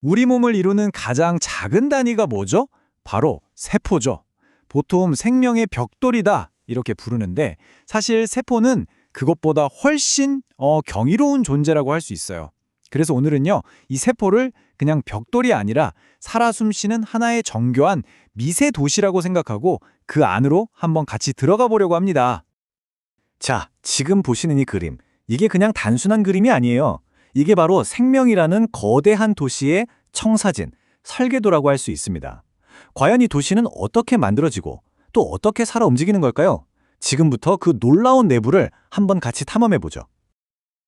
우리 몸을 이루는 가장 작은 단위가 뭐죠? 바로 세포죠. 보통 생명의 벽돌이다 이렇게 부르는데 사실 세포는 그것보다 훨씬 경이로운 존재라고 할 수 있어요. 그래서 오늘은요, 이 세포를 그냥 벽돌이 아니라 살아 숨쉬는 하나의 정교한 미세 도시라고 생각하고 그 안으로 한번 같이 들어가 보려고 합니다. 자, 지금 보시는 이 그림. 이게 그냥 단순한 그림이 아니에요. 이게 바로 생명이라는 거대한 도시의 청사진, 설계도라고 할 수 있습니다. 과연 이 도시는 어떻게 만들어지고 또 어떻게 살아 움직이는 걸까요? 지금부터 그 놀라운 내부를 한번 같이 탐험해보죠.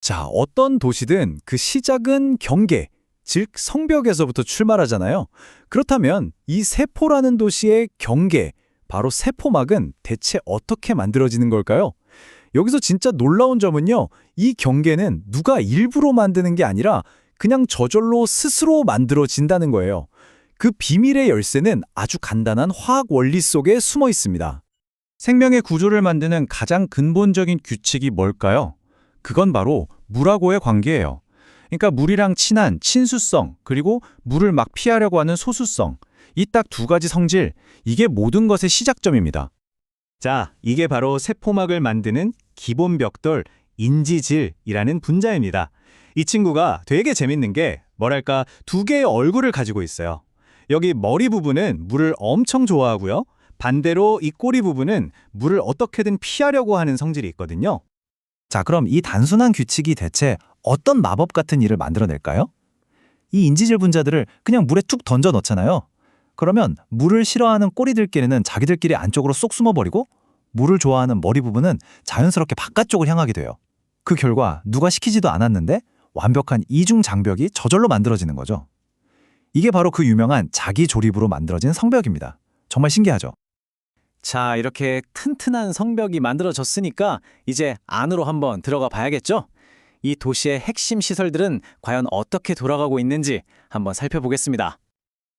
자, 어떤 도시든 그 시작은 경계, 즉 성벽에서부터 출발하잖아요. 그렇다면 이 세포라는 도시의 경계, 바로 세포막은 대체 어떻게 만들어지는 걸까요? 여기서 진짜 놀라운 점은요, 이 경계는 누가 일부러 만드는 게 아니라 그냥 저절로 스스로 만들어진다는 거예요. 그 비밀의 열쇠는 아주 간단한 화학 원리 속에 숨어 있습니다. 생명의 구조를 만드는 가장 근본적인 규칙이 뭘까요? 그건 바로 물하고의 관계예요. 그러니까 물이랑 친한 친수성, 그리고 물을 막 피하려고 하는 소수성. 이 딱 두 가지 성질, 이게 모든 것의 시작점입니다. 자, 이게 바로 세포막을 만드는 기본 벽돌 인지질이라는 분자입니다. 이 친구가 되게 재밌는 게 뭐랄까 두 개의 얼굴을 가지고 있어요. 여기 머리 부분은 물을 엄청 좋아하고요. 반대로 이 꼬리 부분은 물을 어떻게든 피하려고 하는 성질이 있거든요. 자, 그럼 이 단순한 규칙이 대체 어떤 마법 같은 일을 만들어낼까요? 이 인지질 분자들을 그냥 물에 툭 던져 넣잖아요. 그러면 물을 싫어하는 꼬리들끼리는 자기들끼리 안쪽으로 쏙 숨어버리고 물을 좋아하는 머리 부분은 자연스럽게 바깥쪽을 향하게 돼요. 그 결과 누가 시키지도 않았는데 완벽한 이중 장벽이 저절로 만들어지는 거죠. 이게 바로 그 유명한 자기 조립으로 만들어진 성벽입니다. 정말 신기하죠? 자, 이렇게 튼튼한 성벽이 만들어졌으니까 이제 안으로 한번 들어가 봐야겠죠? 이 도시의 핵심 시설들은 과연 어떻게 돌아가고 있는지 한번 살펴보겠습니다.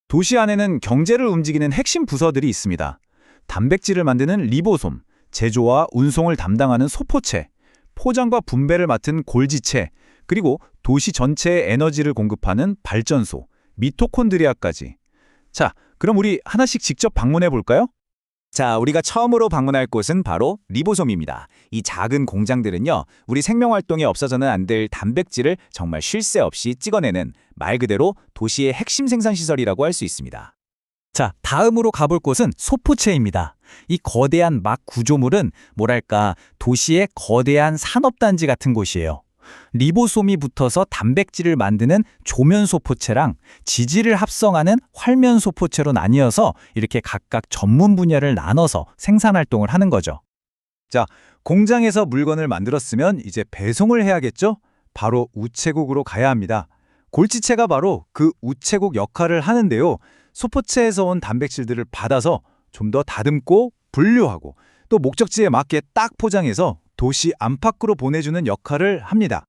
도시 안에는 경제를 움직이는 핵심 부서들이 있습니다. 단백질을 만드는 리보솜, 제조와 운송을 담당하는 소포체, 포장과 분배를 맡은 골지체, 그리고 도시 전체에 에너지를 공급하는 발전소, 미토콘드리아까지. 자, 그럼 우리 하나씩 직접 방문해 볼까요? 자, 우리가 처음으로 방문할 곳은 바로 리보솜입니다. 이 작은 공장들은요, 우리 생명 활동에 없어서는 안 될 단백질을 정말 쉴 새 없이 찍어내는 말 그대로 도시의 핵심 생산 시설이라고 할 수 있습니다. 자, 다음으로 가볼 곳은 소포체입니다. 이 거대한 막 구조물은 뭐랄까 도시의 거대한 산업단지 같은 곳이에요. 리보솜이 붙어서 단백질을 만드는 조면소포체랑 지질을 합성하는 활면소포체로 나뉘어서 이렇게 각각 전문 분야를 나눠서 생산활동을 하는 거죠. 자, 공장에서 물건을 만들었으면 이제 배송을 해야겠죠? 바로 우체국으로 가야 합니다. 골지체가 바로 그 우체국 역할을 하는데요. 소포체에서 온 단백질들을 받아서 좀 더 다듬고 분류하고 또 목적지에 맞게 딱 포장해서 도시 안팎으로 보내주는 역할을 합니다.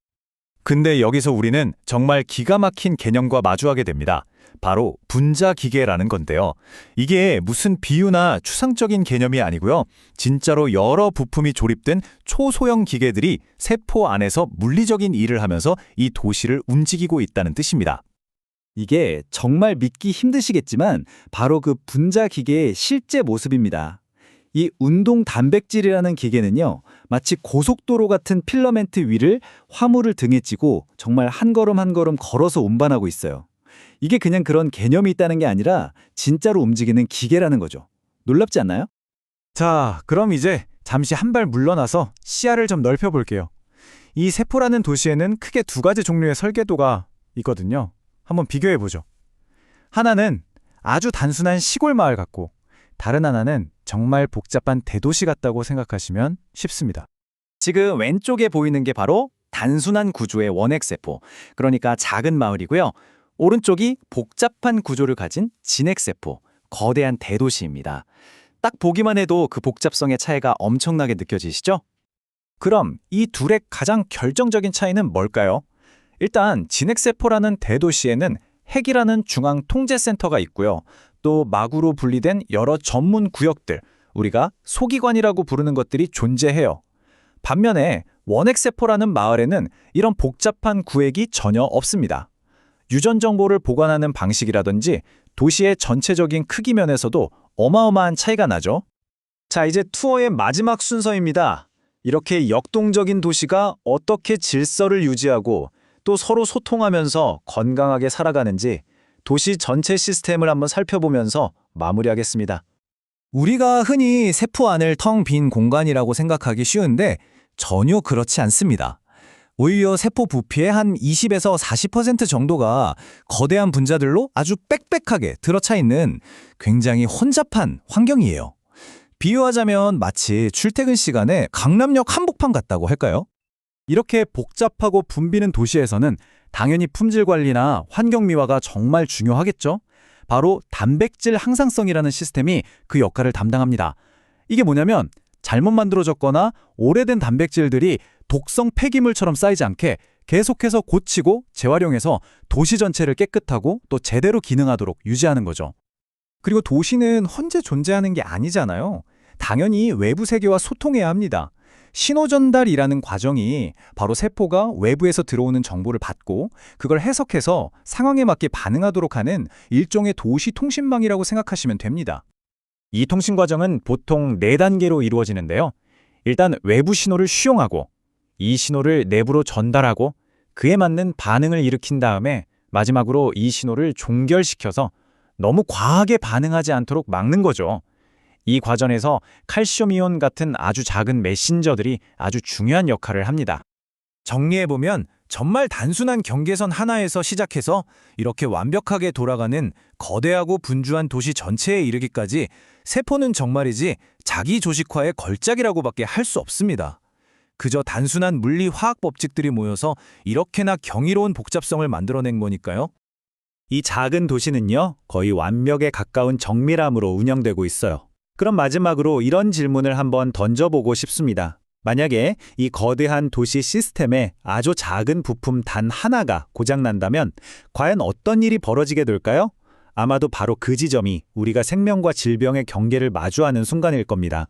근데 여기서 우리는 정말 기가 막힌 개념과 마주하게 됩니다. 바로 분자 기계라는 건데요. 이게 무슨 비유나 추상적인 개념이 아니고요. 진짜로 여러 부품이 조립된 초소형 기계들이 세포 안에서 물리적인 일을 하면서 이 도시를 움직이고 있다는 뜻입니다. 이게 정말 믿기 힘드시겠지만 바로 그 분자 기계의 실제 모습입니다. 이 운동 단백질이라는 기계는요, 마치 고속도로 같은 필러멘트 위를 화물을 등에 찌고 정말 한 걸음 한 걸음 걸어서 운반하고 있어요. 이게 그냥 그런 개념이 있다는 게 아니라 진짜로 움직이는 기계라는 거죠. 놀랍지 않나요? 자, 그럼 이제 잠시 한 발 물러나서 시야를 좀 넓혀볼게요. 이 세포라는 도시에는 크게 두 가지 종류의 설계도가 있거든요. 한번 비교해보죠. 하나는 아주 단순한 시골 마을 같고 다른 하나는 정말 복잡한 대도시 같다고 생각하시면 쉽습니다. 지금 왼쪽에 보이는 게 바로 단순한 구조의 원핵세포, 그러니까 작은 마을이고요. 오른쪽이 복잡한 구조를 가진 진핵세포, 거대한 대도시입니다. 딱 보기만 해도 그 복잡성의 차이가 엄청나게 느껴지시죠? 그럼 이 둘의 가장 결정적인 차이는 뭘까요? 일단 진핵세포라는 대도시에는 핵이라는 중앙 통제센터가 있고요. 또 막으로 분리된 여러 전문 구역들, 우리가 소기관이라고 부르는 것들이 존재해요. 반면에 원핵세포라는 마을에는 이런 복잡한 구획이 전혀 없습니다. 유전 정보를 보관하는 방식이라든지 도시의 전체적인 크기 면에서도 어마어마한 차이가 나죠. 자, 이제 투어의 마지막 순서입니다. 이렇게 역동적인 도시가 어떻게 질서를 유지하고 또 서로 소통하면서 건강하게 살아가는지 도시 전체 시스템을 한번 살펴보면서 마무리하겠습니다. 우리가 흔히 세포 안을 텅 빈 공간이라고 생각하기 쉬운데 전혀 그렇지 않습니다. 오히려 세포 부피의 한 20에서 40% 정도가 거대한 분자들로 아주 빽빽하게 들어차 있는 굉장히 혼잡한 환경이에요. 비유하자면 마치 출퇴근 시간에 강남역 한복판 같다고 할까요? 이렇게 복잡하고 붐비는 도시에서는 당연히 품질 관리나 환경 미화가 정말 중요하겠죠? 바로 단백질 항상성이라는 시스템이 그 역할을 담당합니다. 이게 뭐냐면 잘못 만들어졌거나 오래된 단백질들이 독성 폐기물처럼 쌓이지 않게 계속해서 고치고 재활용해서 도시 전체를 깨끗하고 또 제대로 기능하도록 유지하는 거죠. 그리고 도시는 혼자 존재하는 게 아니잖아요. 당연히 외부 세계와 소통해야 합니다. 신호 전달이라는 과정이 바로 세포가 외부에서 들어오는 정보를 받고 그걸 해석해서 상황에 맞게 반응하도록 하는 일종의 도시 통신망이라고 생각하시면 됩니다. 이 통신 과정은 보통 4단계로 이루어지는데요. 일단 외부 신호를 수용하고 이 신호를 내부로 전달하고 그에 맞는 반응을 일으킨 다음에 마지막으로 이 신호를 종결시켜서 너무 과하게 반응하지 않도록 막는 거죠. 이 과정에서 칼슘 이온 같은 아주 작은 메신저들이 아주 중요한 역할을 합니다. 정리해보면 정말 단순한 경계선 하나에서 시작해서 이렇게 완벽하게 돌아가는 거대하고 분주한 도시 전체에 이르기까지 세포는 정말이지 자기 조직화의 걸작이라고밖에 할 수 없습니다. 그저 단순한 물리 화학 법칙들이 모여서 이렇게나 경이로운 복잡성을 만들어낸 거니까요. 이 작은 도시는요, 거의 완벽에 가까운 정밀함으로 운영되고 있어요. 그럼 마지막으로 이런 질문을 한번 던져보고 싶습니다. 만약에 이 거대한 도시 시스템에 아주 작은 부품 단 하나가 고장난다면 과연 어떤 일이 벌어지게 될까요? 아마도 바로 그 지점이 우리가 생명과 질병의 경계를 마주하는 순간일 겁니다.